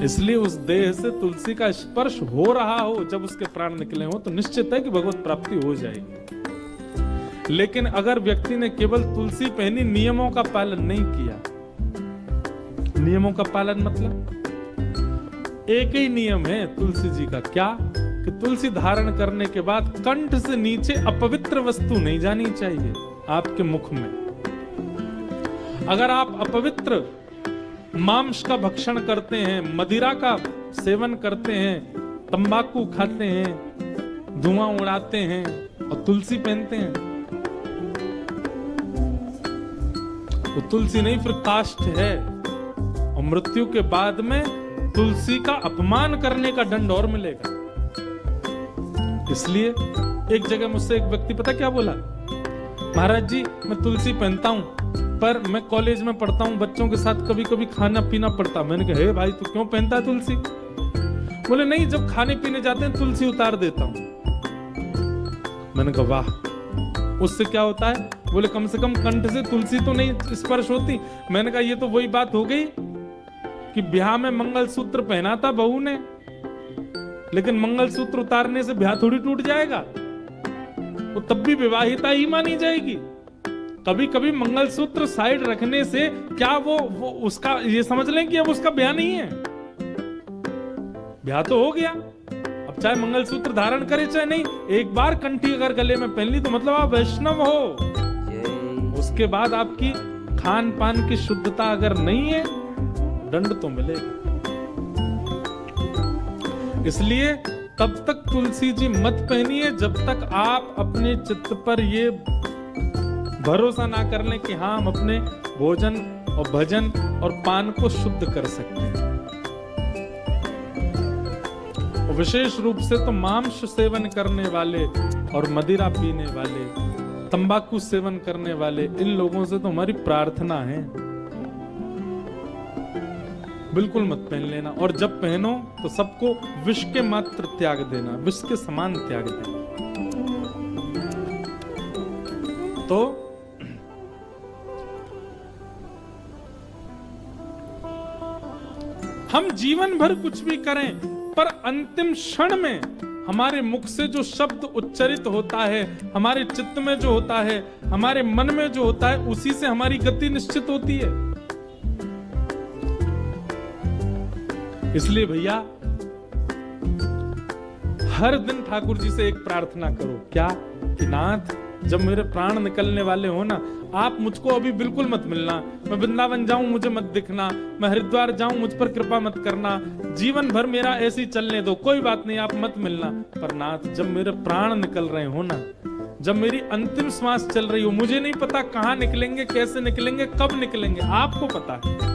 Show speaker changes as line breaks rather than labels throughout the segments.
इसलिए उस देह से तुलसी का स्पर्श हो रहा हो जब उसके प्राण निकले हो तो निश्चित है कि भगवत प्राप्ति हो जाएगी। लेकिन अगर व्यक्ति ने केवल तुलसी पहनी, नियमों का पालन नहीं किया, नियमों का पालन मतलब एक ही नियम है तुलसी जी का, क्या कि तुलसी धारण करने के बाद कंठ से नीचे अपवित्र वस्तु नहीं जानी चाहिए आपके मुख में। अगर आप अपवित्र मांस का भक्षण करते हैं, मदिरा का सेवन करते हैं, तंबाकू खाते हैं, धुआं उड़ाते हैं और तुलसी पहनते हैं, तो तुलसी नहीं फिर काष्ठ है। और मृत्यु के बाद में तुलसी का अपमान करने का दंड और मिलेगा। इसलिए एक जगह मुझसे एक व्यक्ति पता क्या बोला, महाराज जी मैं तुलसी पहनता हूं पर मैं कॉलेज में पढ़ता हूं, बच्चों के साथ कभी कभी खाना पीना पड़ता। मैंने कहा हे भाई तू क्यों पहनता है तुलसी? बोले नहीं, जब खाने पीने जाते हैं तुलसी उतार देता हूं। मैंने कहा वाह, उससे क्या होता है? बोले कम से कम कंठ से तुलसी तो नहीं स्पर्श होती। मैंने कहा ये तो वही बात हो गई कि ब्याह में मंगलसूत्र पहना था बहू ने, लेकिन मंगलसूत्र उतारने से ब्याह थोड़ी टूट जाएगा, वो तब भी विवाहिता ही मानी जाएगी। कभी कभी मंगलसूत्र साइड रखने से क्या वो उसका ये समझ लें कि अब उसका ब्याह नहीं है, ब्याह तो हो गया। अब चाहे मंगलसूत्र धारण करे चाहे नहीं, एक बार कंठी अगर गले में पहन ली तो मतलब आप वैष्णव हो। उसके बाद आपकी खान पान की शुद्धता अगर नहीं है, दंड तो मिलेगा। इसलिए तब तक तुलसी जी मत पहनिए जब तक आप अपने चित्त पर ये भरोसा ना कर लें कि हाँ हम अपने भोजन और भजन और पान को शुद्ध कर सकते हैं। और विशेष रूप से तो मांस सेवन करने वाले और मदिरा पीने वाले, तंबाकू सेवन करने वाले, इन लोगों से तो हमारी प्रार्थना है बिल्कुल मत पहन लेना। और जब पहनो तो सबको विष के मात्र त्याग देना, विष के समान त्याग देना। तो हम जीवन भर कुछ भी करें पर अंतिम क्षण में हमारे मुख से जो शब्द उच्चरित होता है, हमारे चित्त में जो होता है, हमारे मन में जो होता है, उसी से हमारी गति निश्चित होती है। इसलिए भैया हर दिन ठाकुर जी से एक प्रार्थना करो, क्या कि नाथ जब मेरे प्राण निकलने वाले हो ना, आप मुझको अभी बिल्कुल मत मिलना। मैं वृंदावन जाऊं मुझे मत दिखना, मैं हरिद्वार जाऊं मुझ पर कृपा मत करना, जीवन भर मेरा ऐसे ही चलने दो, कोई बात नहीं आप मत मिलना। पर नाथ जब मेरे प्राण निकल रहे हो ना, जब मेरी अंतिम श्वास चल रही हो, मुझे नहीं पता कहां निकलेंगे, कैसे निकलेंगे, कब निकलेंगे, आपको पता है।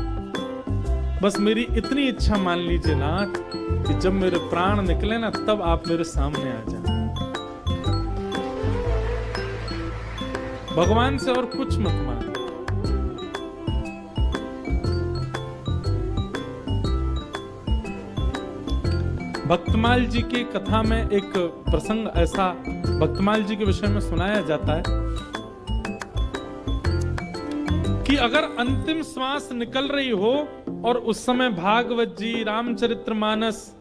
बस मेरी इतनी इच्छा मान लीजिए नाथ कि जब मेरे प्राण निकले ना तब आप मेरे सामने आ जाए। भगवान से और कुछ मत मांगो। भक्तमाल जी की कथा में एक प्रसंग ऐसा भक्तमाल जी के विषय में सुनाया जाता है कि अगर अंतिम श्वास निकल रही हो और उस समय भागवत जी, रामचरितमानस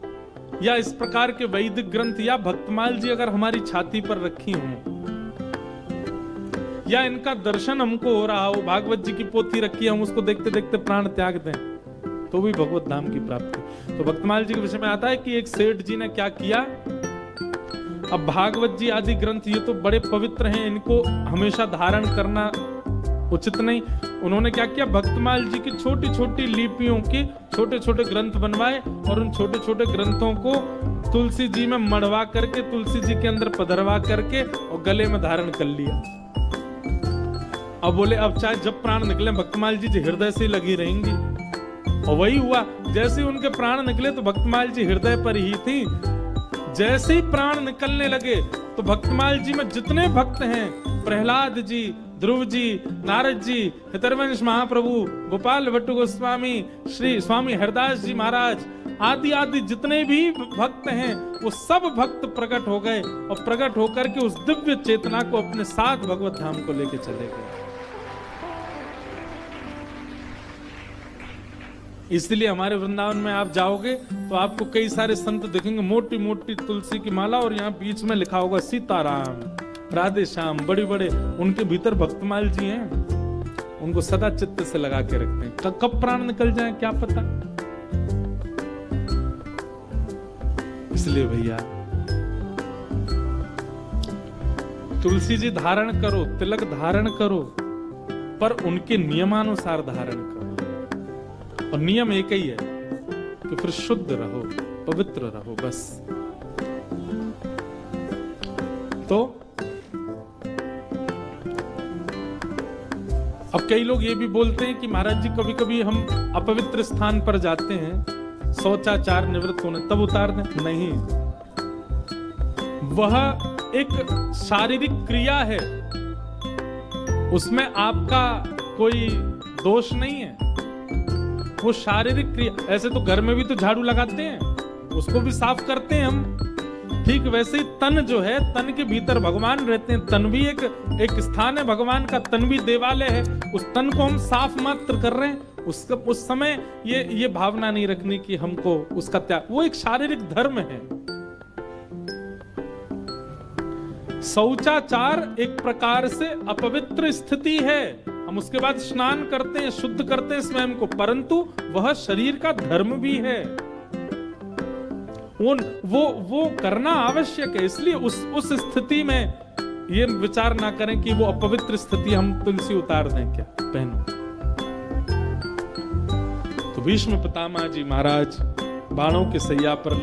या इस प्रकार के वैदिक ग्रंथ या भक्तमाल जी अगर हमारी छाती पर रखी हो, या इनका दर्शन हमको हो रहा हो, भागवत जी की पोथी रखी है, हम उसको देखते देखते प्राण त्याग दें, तो भी भगवत धाम की प्राप्ति। तो भक्तमाल जी के विषय में आता है कि एक सेठ जी ने क्या किया। अब भागवत जी आदि ग्रंथ ये तो बड़े पवित्र हैं, इनको हमेशा धारण करना उचित नहीं। उन्होंने क्या किया, भक्तमाल जी की छोटी छोटी लिपियों के छोटे छोटे ग्रंथ बनवाए और उन छोटे छोटे ग्रंथों को तुलसी जी में मढ़वा करके, तुलसी जी के अंदर पधरवा करके और गले में धारण कर लिया। अब बोले अब चाहे जब प्राण निकले भक्तमाल जी हृदय से लगी रहेंगी। और वही हुआ, जैसे ही उनके प्राण निकले तो भक्तमाल जी हृदय पर ही थी। जैसे ही प्राण निकलने लगे तो भक्तमाल जी में जितने भक्त हैं, प्रहलाद जी, ध्रुव जी, नारद जी, हितरवंश महाप्रभु, गोपाल भट्ट गोस्वामी, श्री स्वामी हरदास जी महाराज आदि आदि जितने भी भक्त हैं, वो सब भक्त प्रकट हो गए और प्रकट होकर के उस दिव्य चेतना को अपने साथ भगवत धाम को लेके चले गए। इसलिए हमारे वृंदावन में आप जाओगे तो आपको कई सारे संत दिखेंगे, मोटी मोटी तुलसी की माला, और यहाँ बीच में लिखा होगा सीताराम राधे श्याम, बड़े बड़े। उनके भीतर भक्तमाल जी हैं, उनको सदा चित्त से लगा के रखते हैं। कब प्राण निकल जाए क्या पता। इसलिए भैया तुलसी जी धारण करो, तिलक धारण करो, पर उनके नियमानुसार धारण करो। और नियम एक ही है कि फिर शुद्ध रहो, पवित्र रहो, बस। तो अब कई लोग ये भी बोलते हैं कि महाराज जी कभी कभी हम अपवित्र स्थान पर जाते हैं, शौचाचार निवृत्त होने तब उतार दें। नहीं, वह एक शारीरिक क्रिया है, उसमें आपका कोई दोष नहीं है। वो शारीरिक क्रिया, ऐसे तो घर में भी तो झाड़ू लगाते हैं, उसको भी साफ करते हैं हम। ठीक वैसे ही तन जो है, तन के भीतर भगवान रहते हैं। तन भी एक स्थान है भगवान का, तन भी देवालय है। उस तन को हम साफ मात्र कर रहे हैं। उस समय ये भावना नहीं रखनी कि हमको उसका त्याग, वो एक शारीरिक धर्म है। शौचाचार एक प्रकार से अपवित्र स्थिति है, हम उसके बाद स्नान करते हैं, शुद्ध करते हैं स्वयं को, परंतु वह शरीर का धर्म भी है। वो करना आवश्यक है। इसलिए उस स्थिति में ये विचार ना करें कि वो अपवित्र स्थिति, हम तुलसी उतार दें क्या, पहनो। तो भीष्म पितामह जी महाराज बाणों के सैया पर